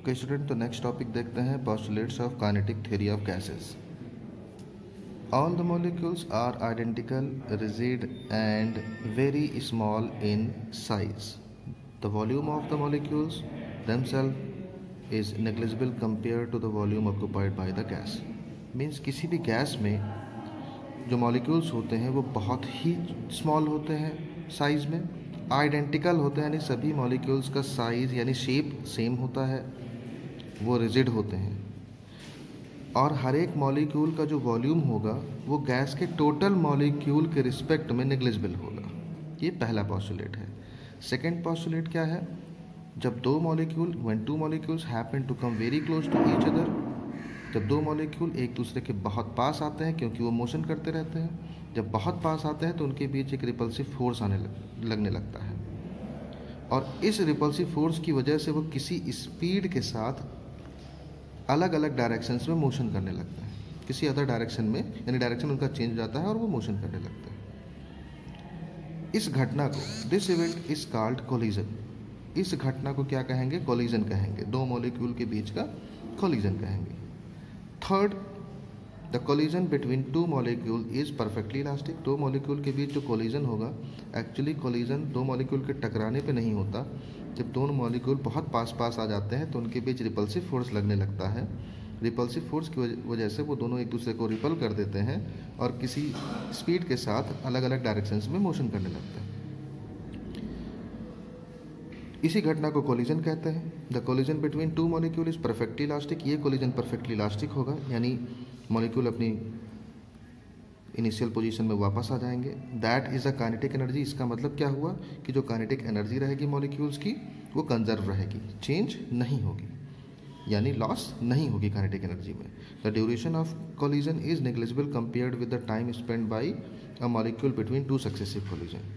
Okay student, तो next topic देखते हैं postulates of kinetic theory of gases. All the molecules are identical, rigid and very small in size. The volume of the molecules themselves is negligible compared to the volume occupied by the gas. Means किसी भी gas में जो molecules होते हैं वो बहुत ही small होते हैं साइज़ में, आइडेंटिकल होते हैं यानी सभी मॉलिक्यूल्स का साइज़ यानी शेप सेम होता है, वो रिजिड होते हैं और हर एक मॉलिक्यूल का जो वॉल्यूम होगा वो गैस के टोटल मॉलिक्यूल के रिस्पेक्ट में नेग्लिजिबल होगा. ये पहला पॉस्टुलेट है. सेकंड पॉस्टुलेट क्या है? जब दो molecule when two molecules happen to come very close to each other, जब दो मॉलिक्यूल एक दूसरे के बहुत पास आते हैं क्योंकि वो मोशन करते रहते हैं, जब बहुत पास आते हैं तो उनके बीच एक रिपल्सिव फोर्स लगने लगता है और इस रिपल्सिव फोर्स की वजह से वो किसी स्पीड के साथ अलग अलग डायरेक्शंस में मोशन करने लगते हैं, किसी अदर डायरेक्शन में, यानी डायरेक्शन उनका चेंज हो जाता है और वो मोशन करने लगते हैं. इस घटना को this event is called collision. इस घटना को क्या कहेंगे? कोलिजन कहेंगे. दो मॉलिक्यूल के बीच का कोलिजन कहेंगे. Third, the collision between two molecule is perfectly elastic. दो मॉलिक्यूल के बीच जो कोलिजन होगा, एक्चुअली कोलिजन दो मॉलिक्यूल के टकराने पे नहीं होता. जब दोनों मॉलिक्यूल बहुत पास पास आ जाते हैं तो उनके बीच रिपल्सिव फोर्स लगने लगता है. रिपल्सिव फोर्स की वजह से वो दोनों एक दूसरे को रिपल कर देते हैं और किसी स्पीड के साथ अलग अलग डायरेक्शंस में मोशन करने लगते हैं. इसी घटना को कोलिजन कहते हैं. The collision between two molecule is perfectly elastic. ये कोलिजन परफेक्टली इलास्टिक होगा यानी मॉलिक्यूल अपनी इनिशियल पोजीशन में वापस आ जाएंगे. That is a kinetic energy. इसका मतलब क्या हुआ कि जो काइनेटिक एनर्जी रहेगी मॉलिक्यूल्स की वो कंजर्व रहेगी, चेंज नहीं होगी, यानी लॉस नहीं होगी काइनेटिक एनर्जी में. The duration of collision is negligible compared with the time spend by a molecule between two successive collision.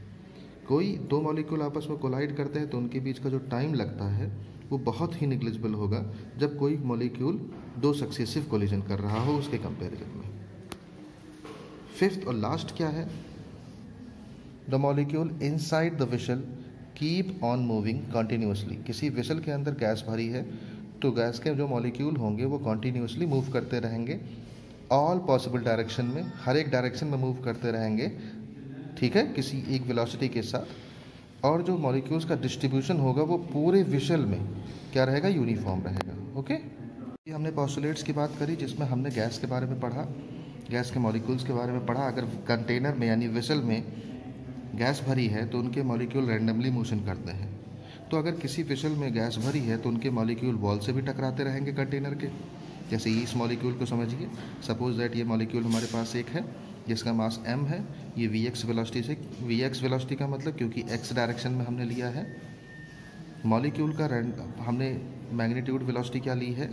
कोई दो मॉलिक्यूल आपस में कोलाइड करते हैं तो उनके बीच का जो टाइम लगता है वो बहुत ही नेग्लिजिबल होगा जब कोई मॉलिक्यूल दो सक्सेसिव कोलिजन कर रहा हो उसके कंपैरिजन में. फिफ्थ और लास्ट क्या है? The molecule inside the vessel keep on moving continuously. किसी वेसल के अंदर गैस भरी है तो गैस के जो मॉलिक्यूल होंगे वो कॉन्टीन्यूसली मूव करते रहेंगे ऑल पॉसिबल डायरेक्शन में, हर एक डायरेक्शन में मूव करते रहेंगे, ठीक है, किसी एक वेलोसिटी के साथ. और जो मॉलिक्यूल्स का डिस्ट्रीब्यूशन होगा वो पूरे वेसल में क्या रहेगा? यूनिफॉर्म रहेगा. ओके, ये हमने पॉस्टुलेट्स की बात करी जिसमें हमने गैस के बारे में पढ़ा, गैस के मॉलिक्यूल्स के बारे में पढ़ा. अगर कंटेनर में यानी वेसल में गैस भरी है तो उनके मॉलिक्यूल रैंडमली मोशन करते हैं. तो अगर किसी वेसल में गैस भरी है तो उनके मॉलिक्यूल वॉल से भी टकराते रहेंगे कंटेनर के. जैसे इस मॉलिक्यूल को समझिए, सपोज दैट ये मॉलिक्यूल हमारे पास एक है जिसका मास m है. ये vx वेलोसिटी से, vx वेलोसिटी का मतलब क्योंकि x डायरेक्शन में हमने लिया है, मॉलिक्यूल का हमने मैग्नीट्यूड वेलोसिटी क्या ली है?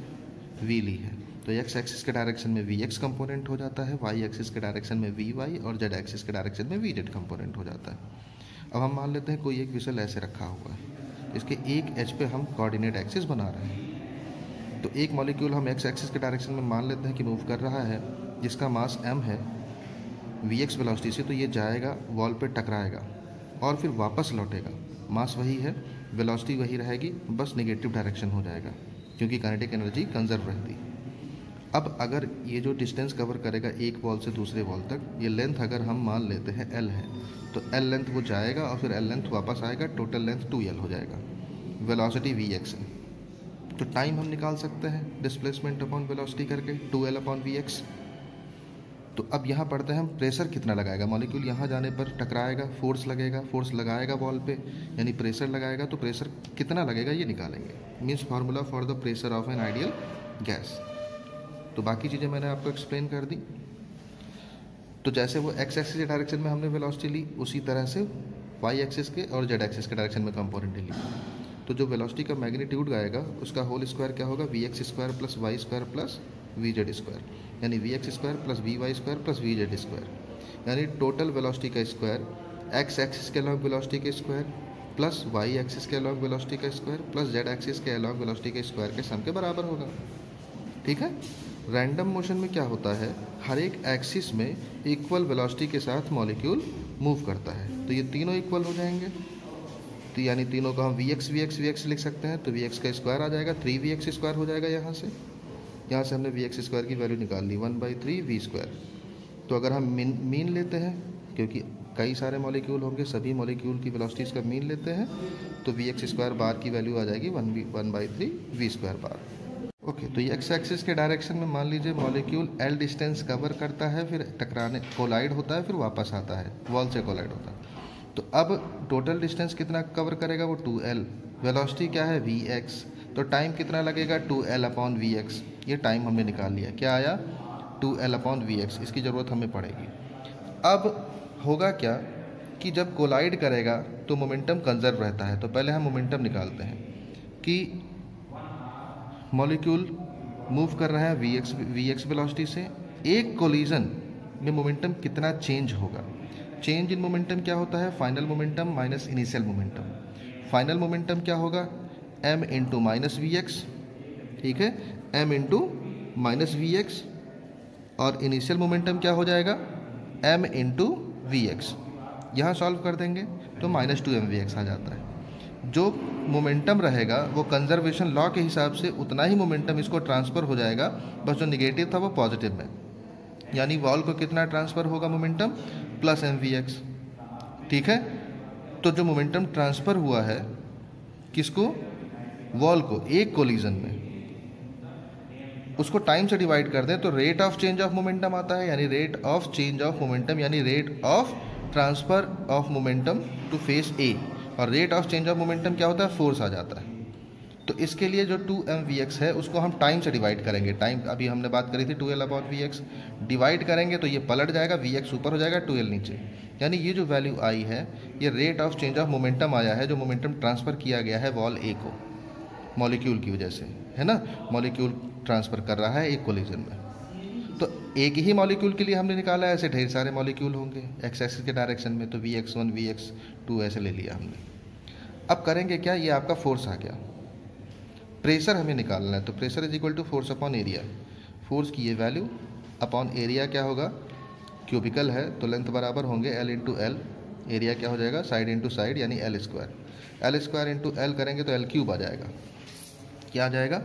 v ली है. तो x एक्सिस के डायरेक्शन में vx कंपोनेंट हो जाता है, y एक्सिस के डायरेक्शन में vy और z एक्सिस के डायरेक्शन में vz कंपोनेंट हो जाता है. अब हम मान लेते हैं कोई एक विसल ऐसे रखा हुआ है, इसके एक एज पे हम कोऑर्डिनेट एक्सिस बना रहे हैं. तो एक मॉलिक्यूल हम x एक्सिस के डायरेक्शन में मान लेते हैं कि मूव कर रहा है जिसका मास m है vx वेलोसिटी से. तो ये जाएगा, वॉल पे टकराएगा और फिर वापस लौटेगा. मास वही है, वेलोसिटी वही रहेगी, बस नेगेटिव डायरेक्शन हो जाएगा क्योंकि काइनेटिक एनर्जी कंजर्व रहती है. अब अगर ये जो डिस्टेंस कवर करेगा एक वॉल से दूसरे वॉल तक, ये लेंथ अगर हम मान लेते हैं l है तो l लेंथ वो जाएगा और फिर l लेंथ वापस आएगा, टोटल लेंथ 2l हो जाएगा. वेलोसिटी vx है तो टाइम हम निकाल सकते हैं डिस्प्लेसमेंट अपॉन वेलोसिटी करके 2l अपॉन vx. तो अब यहाँ पढ़ते हैं हम प्रेशर कितना लगाएगा मॉलिक्यूल. यहाँ जाने पर टकराएगा, फोर्स लगेगा, फोर्स लगाएगा वॉल पे यानी प्रेशर लगाएगा. तो प्रेशर कितना लगेगा ये निकालेंगे. Means formula for the pressure of an ideal gas. तो बाकी चीज़ें मैंने आपको एक्सप्लेन कर दी. तो जैसे वो x एक्सिस के डायरेक्शन में हमने वेलोसिटी ली, उसी तरह से y एक्सिस के और z एक्सिस के डायरेक्शन में कंपोनेंट ली. तो जो वेलोसिटी का मैग्नीट्यूड आएगा उसका होल स्क्वायर क्या होगा? vx square plus y square plus vz square, यानी vx square plus vy square plus vz square, यानी टोटल वेलोसिटी का स्क्वायर x एक्सिस के अलॉन्ग वेलोसिटी के स्क्वायर प्लस y एक्सिस के अलॉन्ग वेलोसिटी का square plus z axis के along velocity के square के सम के बराबर होगा. ठीक है. रैंडम मोशन में क्या होता है? हर एक एक्सिस में इक्वल वेलोसिटी के साथ मॉलिक्यूल मूव करता है. तो ये तीनों इक्वल हो जाएंगे. तो यानी तीनों को हम वी एक्स लिख सकते हैं, तो वी एक्स का स्क्वायर आ जाएगा, 3vx स्क्वायर हो जाएगा। यहाँ से हमने वी एक्स स्क्वायर की वैल्यू निकाल ली 1/3v²। तो अगर हम मीन लेते हैं, क्योंकि कई सारे मॉलिक्यूल होंगे, सभी मॉलिक्यूल की वेलोसिटीज़ का मीन लेते हैं, तो वी एक्स स्क्वायर बार की वैल्यू आ जाएगी 1/3v² बार। ओके, तो ये एक्स एक्सिस के डायरेक्शन में मान लीजिए मॉलिक्यूल एल डिस्टेंस कवर करता है, फिर टकराने कोलाइड होता है, फिर वापस आता है, वॉल से कोलाइड होता है। तो अब टोटल डिस्टेंस कितना कवर करेगा वो 2l। वेलोसिटी क्या है vx, तो टाइम कितना लगेगा 2l/vx। ये टाइम हमने निकाल लिया, क्या आया 2l/vx। इसकी ज़रूरत हमें पड़ेगी। अब होगा क्या कि जब कोलाइड करेगा तो मोमेंटम कंजर्व रहता है। तो पहले हम मोमेंटम निकालते हैं कि मॉलिक्यूल मूव कर रहा है vx वेलोसिटी से, एक कोलिजन में मोमेंटम कितना चेंज होगा। चेंज इन मोमेंटम क्या होता है, final momentum minus initial momentum. Final momentum क्या होगा, m into minus v x, ठीक है, m into minus v x, और इनिशियल मोमेंटम क्या हो जाएगा m इंटू वी एक्स। यहाँ सॉल्व कर देंगे तो -2mvx आ जाता है। जो मोमेंटम रहेगा वो कंजर्वेशन लॉ के हिसाब से उतना ही मोमेंटम इसको ट्रांसफ़र हो जाएगा, बस जो निगेटिव था वो पॉजिटिव में। यानी वॉल को कितना ट्रांसफ़र होगा मोमेंटम, +mvx, ठीक है। तो जो मोमेंटम ट्रांसफ़र हुआ है किसको, वॉल को, एक कोलिजन में, उसको टाइम से डिवाइड कर दें तो rate of change of momentum आता है, यानी rate of change of momentum, यानी rate of transfer of momentum to face A. और rate of change of momentum क्या होता है, फोर्स आ जाता है। तो इसके लिए जो 2mvx है उसको हम टाइम से डिवाइड करेंगे। टाइम अभी हमने बात करी थी 2l/vx, डिवाइड करेंगे तो ये पलट जाएगा, vx ऊपर हो जाएगा, 2l नीचे। यानी ये जो वैल्यू आई है ये rate of change of momentum आया है, जो मोमेंटम ट्रांसफ़र किया गया है वॉल ए को मॉलिक्यूल की वजह से, है ना। मॉलिक्यूल ट्रांसफ़र कर रहा है एक कोलिजन में। तो एक ही मॉलिक्यूल के लिए हमने निकाला है, ऐसे ढेर सारे मॉलिक्यूल होंगे एक्स एक्सिस के डायरेक्शन में, तो vx1 vx2 ऐसे ले लिया हमने। अब करेंगे क्या, ये आपका फोर्स आ गया, प्रेशर हमें निकालना है। तो pressure is equal to force upon area. Force की ये वैल्यू अपॉन एरिया क्या होगा, क्यूबिकल है तो लेंथ बराबर होंगे L इंटू एल, एरिया क्या हो जाएगा साइड इंटू साइड, यानी L स्क्वायर इंटू L करेंगे तो L क्यूब आ जाएगा। क्या आ जाएगा,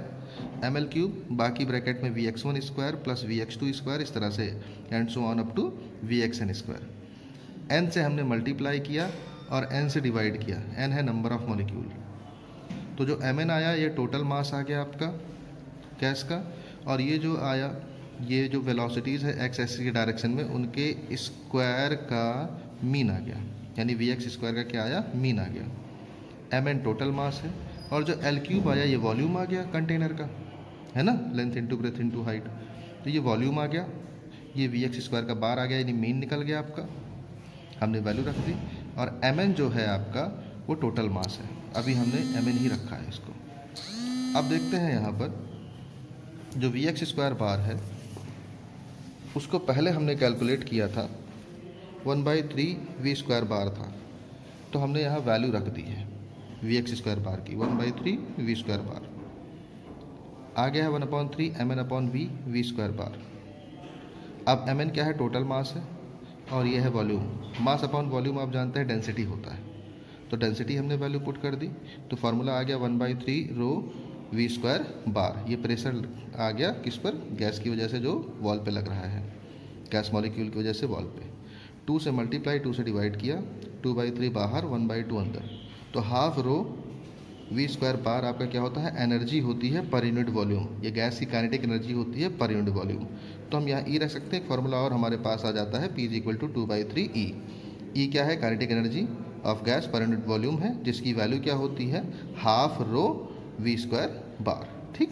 ml क्यूब, बाकी ब्रैकेट में vx1 square plus vx2 square, इस तरह से and so on up to vxn square. n से हमने मल्टीप्लाई किया और n से डिवाइड किया, n है नंबर ऑफ मॉलिक्यूल। तो जो mn आया ये टोटल मास आ गया आपका गैस का, और ये जो आया ये जो वेलोसिटीज़ है एक्स एक्सिस के डायरेक्शन में उनके स्क्वायर का मीन आ गया, यानी vx स्क्वायर का क्या आया, मीन आ गया। mn टोटल मास है, और जो l क्यूब आया ये वॉल्यूम आ गया कंटेनर का, है ना, length into breadth into height, तो ये वॉल्यूम आ गया। ये vx स्क्वायर का बार आ गया, यानी मीन निकल गया आपका, हमने वैल्यू रख दी। और mn जो है आपका वो टोटल मास है, अभी हमने mn ही रखा है इसको। अब देखते हैं यहाँ पर जो vx स्क्वायर बार है उसको पहले हमने कैलकुलेट किया था 1/3v स्क्वायर बार था, तो हमने यहाँ वैल्यू रख दी है vx स्क्वायर बार की 1/3v स्क्वायर बार। आ गया है 1/3 mn/v v स्क्वायर बार। अब mn क्या है, टोटल मास है, और ये है वॉल्यूम। मास अपॉन वॉल्यूम आप जानते हैं डेंसिटी होता है, तो डेंसिटी हमने वैल्यू पुट कर दी, तो फार्मूला आ गया 1/3 रो v स्क्वायर बार। ये प्रेशर आ गया किस पर, गैस की वजह से जो वॉल पे लग रहा है, गैस मॉलिक्यूल की वजह से वॉल पे। 2 से मल्टीप्लाई 2 से डिवाइड किया, 2/3 बाहर 1/2 अंदर, तो half rho v square bar आपका क्या होता है, एनर्जी होती है पर यूनिट वॉल्यूम। ये गैस की काइनेटिक एनर्जी होती है पर यूनिट वॉल्यूम। तो हम यहाँ ई रख सकते हैं फॉर्मूला, और हमारे पास आ जाता है P = 2/3 E। ई क्या है, kinetic energy of gas per unit volume है, जिसकी वैल्यू क्या होती है, half rho v square bar. ठीक।